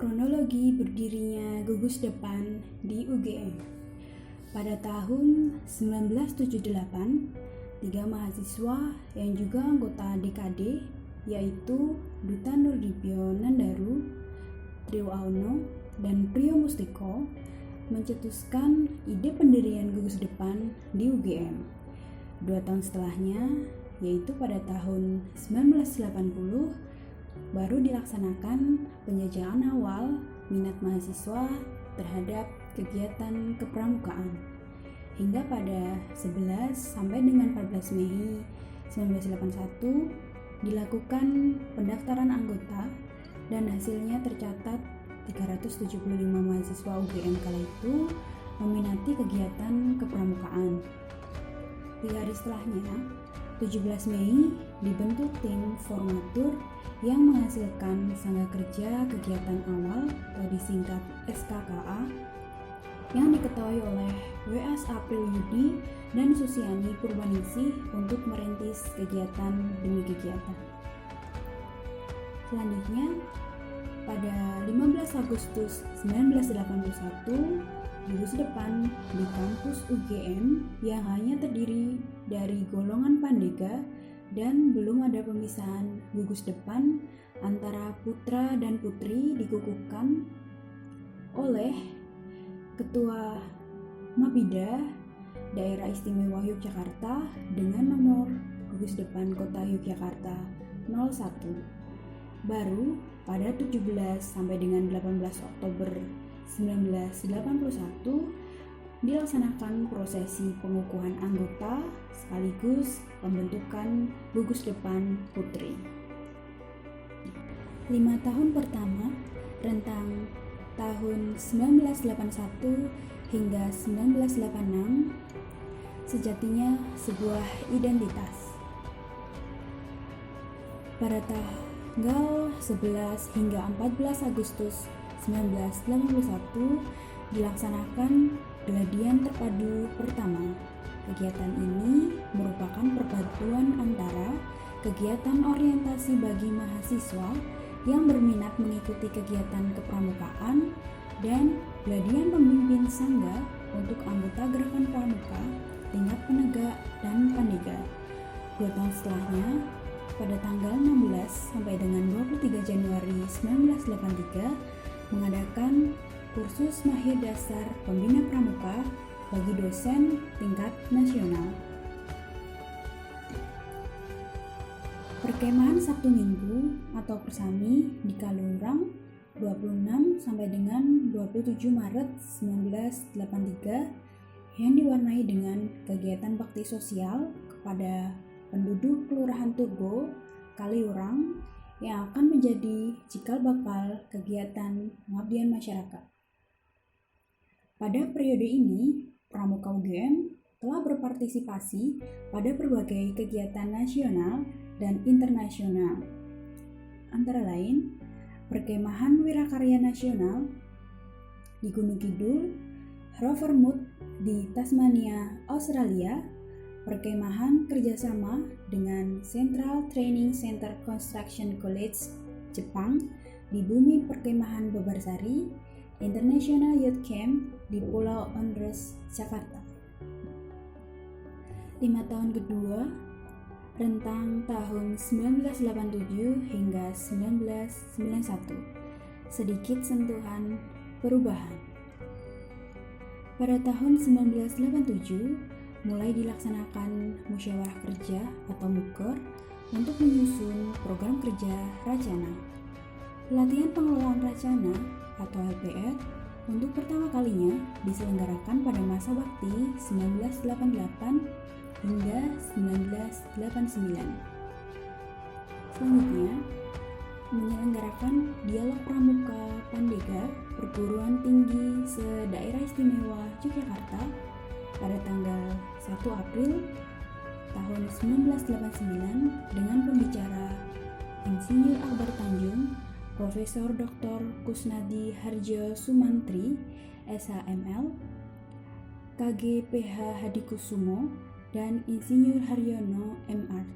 Kronologi berdirinya gugus depan di UGM. Pada tahun 1978, 3 mahasiswa yang juga anggota DKD, yaitu Duta Nurdipyo Nandaru, Trio Aono, dan Priyo Mustiko, mencetuskan ide pendirian gugus depan di UGM. 2 tahun setelahnya, yaitu pada tahun 1980, baru dilaksanakan penjajahan awal minat mahasiswa terhadap kegiatan kepramukaan. Hingga pada 11 sampai dengan 14 Mei 1981 dilakukan pendaftaran anggota dan hasilnya tercatat 375 mahasiswa UGM kala itu meminati kegiatan kepramukaan. 3 hari setelahnya, 17 Mei, dibentuk tim formatur yang menghasilkan Sangga Kerja Kegiatan Awal atau disingkat SKKA yang diketuai oleh W.S. April Yudi dan Susiani Purbaningsih untuk merintis kegiatan demi kegiatan. Selanjutnya, pada 15 Agustus 1981, gugus depan di kampus UGM yang hanya terdiri dari golongan Pandega dan belum ada pemisahan gugus depan antara putra dan putri dikukuhkan oleh Ketua Mabida Daerah Istimewa Yogyakarta dengan nomor gugus depan Kota Yogyakarta 01. Baru pada 17 sampai dengan 18 Oktober 1981 dilaksanakan prosesi pengukuhan anggota sekaligus pembentukan gugus depan putri. 5 tahun pertama, rentang tahun 1981 hingga 1986, sejatinya sebuah identitas. Pada tanggal 11 hingga 14 Agustus 1981 dilaksanakan Geladian Terpadu pertama. Kegiatan ini merupakan perpaduan antara kegiatan orientasi bagi mahasiswa yang berminat mengikuti kegiatan kepramukaan dan Geladian Pemimpin Sangga untuk anggota Gerakan Pramuka tingkat penegak dan Pandega. 2 tahun setelahnya, pada tanggal 16 sampai dengan 23 Januari 1983 mengadakan kursus mahir dasar pembina pramuka bagi dosen tingkat nasional. Perkemahan Sabtu Minggu atau Persami di Kalurang 26 sampai dengan 27 Maret 1983 yang diwarnai dengan kegiatan bakti sosial kepada penduduk Kelurahan Tugu, Kaliurang yang akan menjadi cikal bakal kegiatan pengabdian masyarakat. Pada periode ini, Pramuka UGM telah berpartisipasi pada berbagai kegiatan nasional dan internasional. Antara lain, Perkemahan Wirakarya Nasional di Gunung Kidul, Rovermouth di Tasmania, Australia, Perkemahan kerjasama dengan Central Training Center Construction College, Jepang di Bumi Perkemahan Babarsari, International Youth Camp di Pulau Onrus, Jakarta. 5 tahun kedua, rentang tahun 1987 hingga 1991, sedikit sentuhan perubahan. Pada tahun 1987, mulai dilaksanakan musyawarah kerja atau muker untuk menyusun program kerja Racana. Pelatihan pengelolaan Racana atau LPR untuk pertama kalinya diselenggarakan pada masa bakti 1988 hingga 1989. Selanjutnya, menyelenggarakan dialog pramuka Pandega Perguruan Tinggi se-Daerah Istimewa Yogyakarta pada tanggal 1 April tahun 1989 dengan pembicara Insinyur Akbar Tanjung, Profesor Dr. Kusnadi Harjo Sumantri, SHML, KG PH Hadikusumo, dan Insinyur Haryono, MR.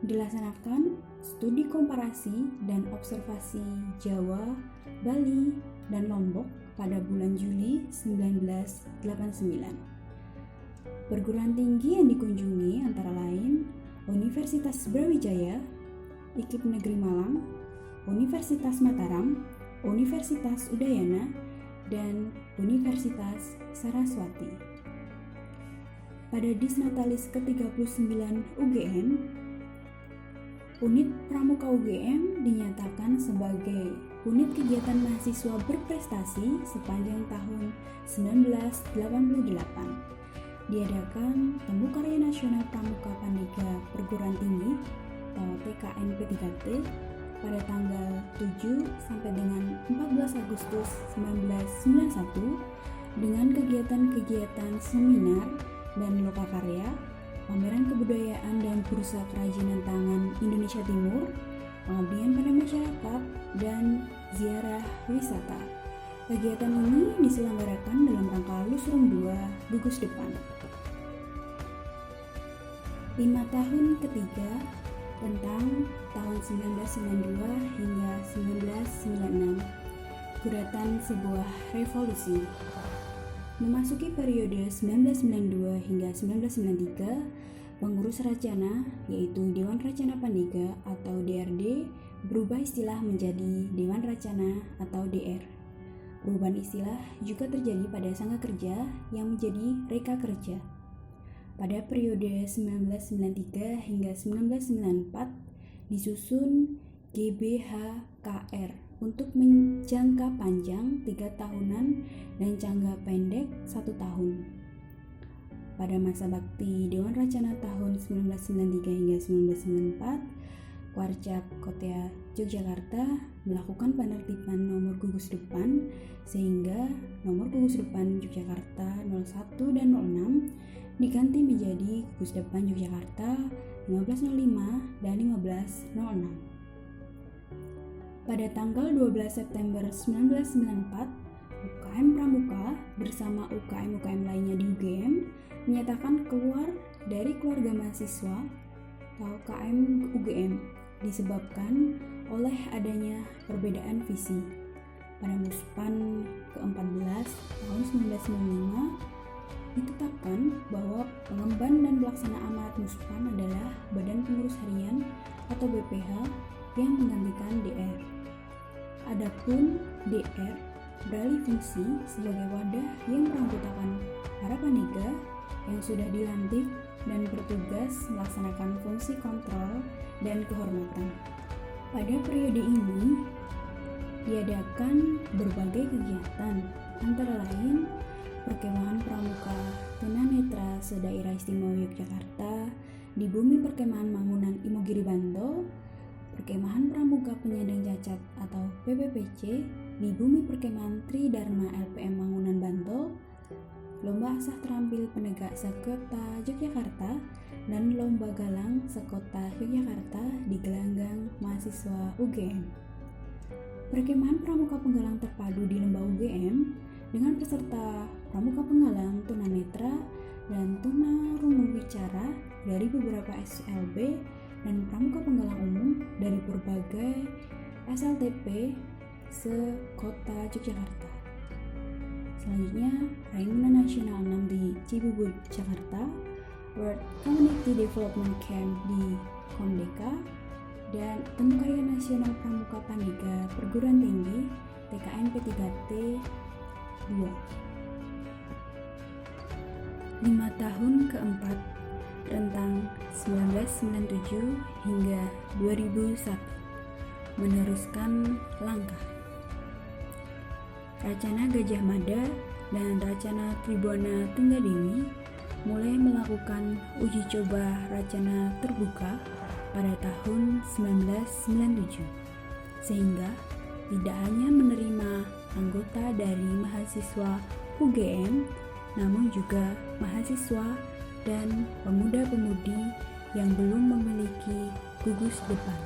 dilaksanakan studi komparasi dan observasi Jawa, Bali, dan Lombok pada bulan Juli 1989. Perguruan tinggi yang dikunjungi antara lain Universitas Brawijaya, IKIP Negeri Malang, Universitas Mataram, Universitas Udayana, dan Universitas Saraswati. Pada Disnatalis ke-39 UGM, Unit Pramuka UGM dinyatakan sebagai unit kegiatan mahasiswa berprestasi sepanjang tahun 1988. Diadakan Temu Karya Nasional Pramuka Pandega Perguruan Tinggi atau TKN P3T pada tanggal 7 sampai dengan 14 Agustus 1991 dengan kegiatan-kegiatan seminar dan lokakarya, pameran kebudayaan dan bursa kerajinan tangan Indonesia Timur, pengabdian pada masyarakat, dan ziarah wisata. Kegiatan ini diselenggarakan dalam rangka Lusrum 2 Gugus Depan. 5 tahun ketiga tentang tahun 1992 hingga 1996, guratan sebuah revolusi. Memasuki periode 1992 hingga 1993, pengurus Racana, yaitu Dewan Racana Pandega atau DRD, berubah istilah menjadi Dewan Racana atau DR. Perubahan istilah juga terjadi pada Sangga Kerja yang menjadi Reka Kerja. Pada periode 1993 hingga 1994, disusun GBHKR untuk menjangka panjang 3 tahunan dan jangka pendek 1 tahun. Pada masa bakti Dewan Racana tahun 1993 hingga 1994, Warcap Kota Yogyakarta melakukan penertiban nomor gugus depan sehingga nomor gugus depan Yogyakarta 01 dan 06 diganti menjadi gugus depan Yogyakarta 1505 dan 1506. Pada tanggal 12 September 1994, UKM Pramuka bersama UKM-UKM lainnya di UGM menyatakan keluar dari keluarga mahasiswa atau KM UGM disebabkan oleh adanya perbedaan visi. Pada Muspan ke-14 tahun 1995 ditetapkan bahwa pengemban dan pelaksana amanat Muspan adalah Badan Pengurus Harian atau BPH yang menggantikan DR. Adapun DR beralih fungsi sebagai wadah yang beranggotakan para pandega yang sudah dilantik dan bertugas melaksanakan fungsi kontrol dan kehormatan. Pada periode ini diadakan berbagai kegiatan, antara lain Perkemahan Pramuka Tunanetra se-Daerah Istimewa Yogyakarta di Bumi Perkemahan Mangunan Imogiri Banto, Perkemahan Pramuka Penyandang Cacat atau PPPC di Bumi Perkemahan Tridharma LPM Mangunan Banto, Lomba Asah Terampil Penegak Sekota Yogyakarta, dan Lomba Galang Sekota Yogyakarta di Gelanggang Mahasiswa UGM. Perkemahan Pramuka Penggalang Terpadu di Lembah UGM dengan peserta pramuka penggalang tunanetra dan tunarungu wicara dari beberapa SLB dan pramuka penggalang umum dari berbagai SLTP se-Kota Yogyakarta. Selanjutnya, Raimuna Nasional 6 di Cibubur, Jakarta, World Community Development Camp di Kondeka, dan Temu Karya Nasional Pramuka Pandega Perguruan Tinggi TKN P3T 2. 5 tahun keempat rentang 1997 hingga 2001 meneruskan langkah Racana Gajah Mada dan Racana Tribhuwana Tunggadewi mulai melakukan uji coba Racana terbuka pada tahun 1997, sehingga tidak hanya menerima anggota dari mahasiswa UGM, namun juga mahasiswa dan pemuda-pemudi yang belum memiliki gugus depan.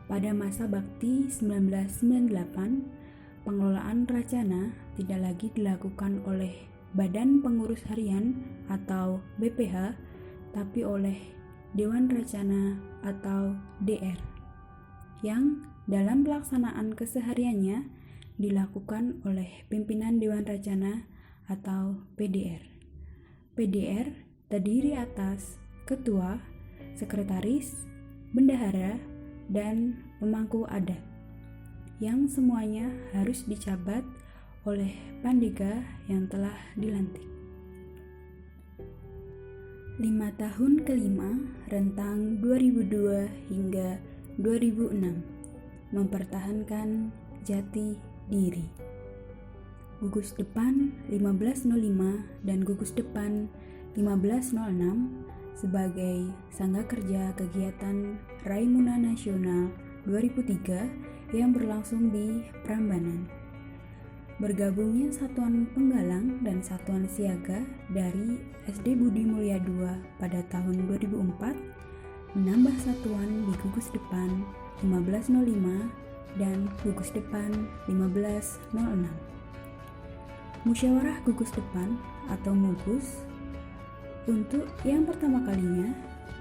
Pada masa bakti 1998, pengelolaan Racana tidak lagi dilakukan oleh Badan Pengurus Harian atau BPH, tapi oleh Dewan Racana atau DR, yang dalam pelaksanaan kesehariannya dilakukan oleh pimpinan Dewan Racana atau PDR. PDR terdiri atas ketua, sekretaris, bendahara, dan pemangku adat, yang semuanya harus dijabat oleh pandega yang telah dilantik. 5 tahun kelima rentang 2002 hingga 2006 mempertahankan jati diri. Gugus Depan 1505 dan Gugus Depan 1506 sebagai Sangga Kerja Kegiatan Raimuna Nasional 2003 yang berlangsung di Prambanan. Bergabungnya Satuan Penggalang dan Satuan Siaga dari SD Budi Mulya II pada tahun 2004 menambah satuan di Gugus Depan 1505 dan Gugus Depan 1506. Musyawarah Gugus Depan atau MUGUS untuk yang pertama kalinya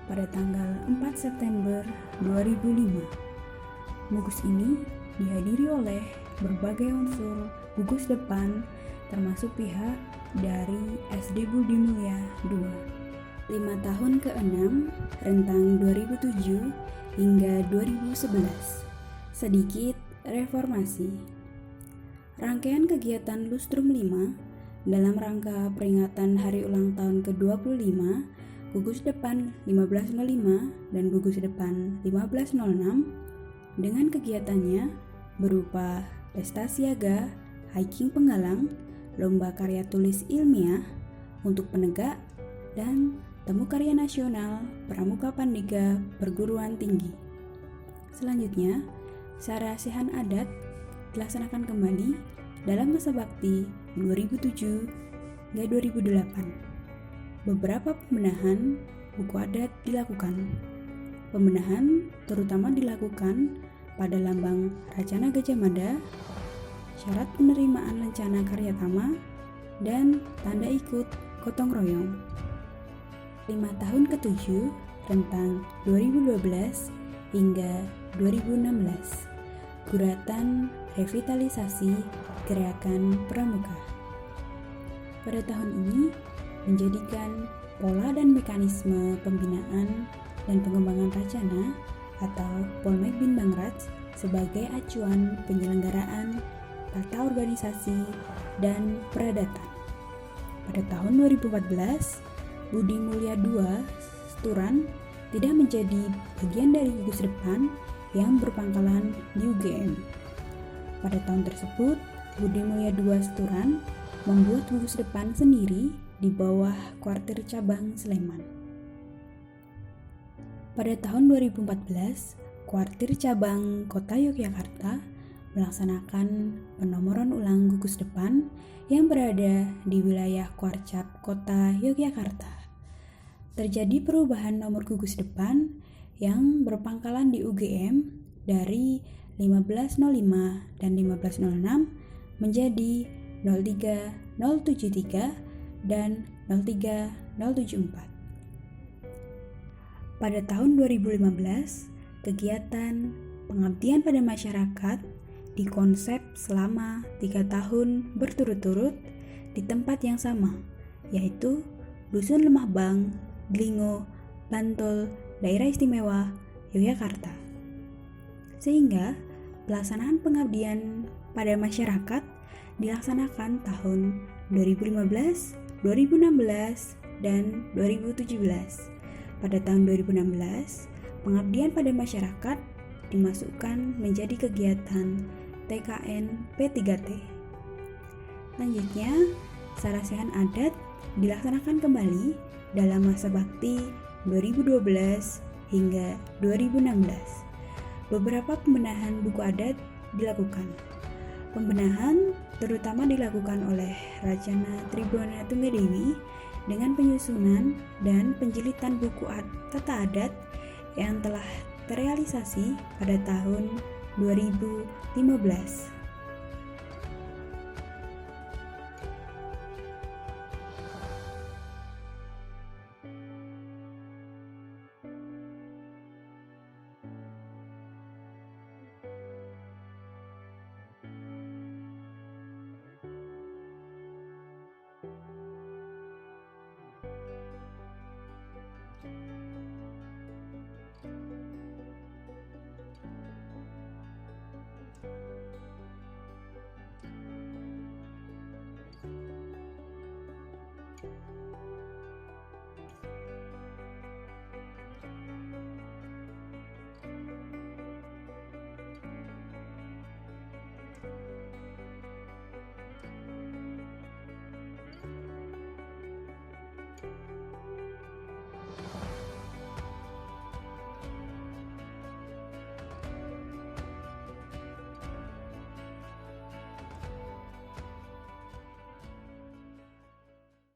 pada tanggal 4 September 2005. MUGUS ini dihadiri oleh berbagai unsur gugus depan termasuk pihak dari SD Budi Mulya II. 5 tahun ke-6 rentang 2007 hingga 2011. Sedikit reformasi. Rangkaian kegiatan Lustrum 5 dalam rangka peringatan hari ulang tahun ke-25 Gugus Depan 1505 dan Gugus Depan 1506 dengan kegiatannya berupa pesta siaga, hiking penggalang, lomba karya tulis ilmiah untuk penegak, dan temu karya nasional pramuka pandega perguruan tinggi. Selanjutnya, sarasihan adat dilaksanakan kembali dalam masa bakti 2007 hingga 2008. Beberapa pembenahan buku adat dilakukan. Pembenahan terutama dilakukan pada lambang Racana Gajah Mada, syarat penerimaan lencana karya tama, dan tanda ikut gotong royong. 5 tahun ke-7 rentang 2012 hingga 2016. Guratan revitalisasi gerakan pramuka. Pada tahun ini menjadikan pola dan mekanisme pembinaan dan pengembangan Racana atau Polmek Binbangraj sebagai acuan penyelenggaraan tata organisasi dan peradatan. Pada tahun 2014, Budi Mulya II Seturan tidak menjadi bagian dari gugus depan yang berpangkalan di UGM. Pada tahun tersebut, Budi Mulya II Seturan membuat gugus depan sendiri di bawah kuartir cabang Sleman. Pada tahun 2014, kuartir cabang Kota Yogyakarta melaksanakan penomoran ulang gugus depan yang berada di wilayah Kuarcap Kota Yogyakarta. Terjadi perubahan nomor gugus depan yang berpangkalan di UGM dari 1505 dan 1506 menjadi 03073 dan 03074. Pada tahun 2015, kegiatan pengabdian pada masyarakat dikonsep selama 3 tahun berturut-turut di tempat yang sama, yaitu Dusun Lemah Bang, Dlingo, Bantul, Daerah Istimewa Yogyakarta. Sehingga pelaksanaan pengabdian pada masyarakat dilaksanakan tahun 2015, 2016, dan 2017. Pada tahun 2016, pengabdian pada masyarakat dimasukkan menjadi kegiatan TKN P3T. Selanjutnya, sarasihan adat dilaksanakan kembali dalam masa bakti 2012 hingga 2016. Beberapa pembenahan buku adat dilakukan. Pembenahan terutama dilakukan oleh Racana Tribhuwana Tunggadewi dengan penyusunan dan penjilitan buku tata adat yang telah terrealisasi pada tahun 2015.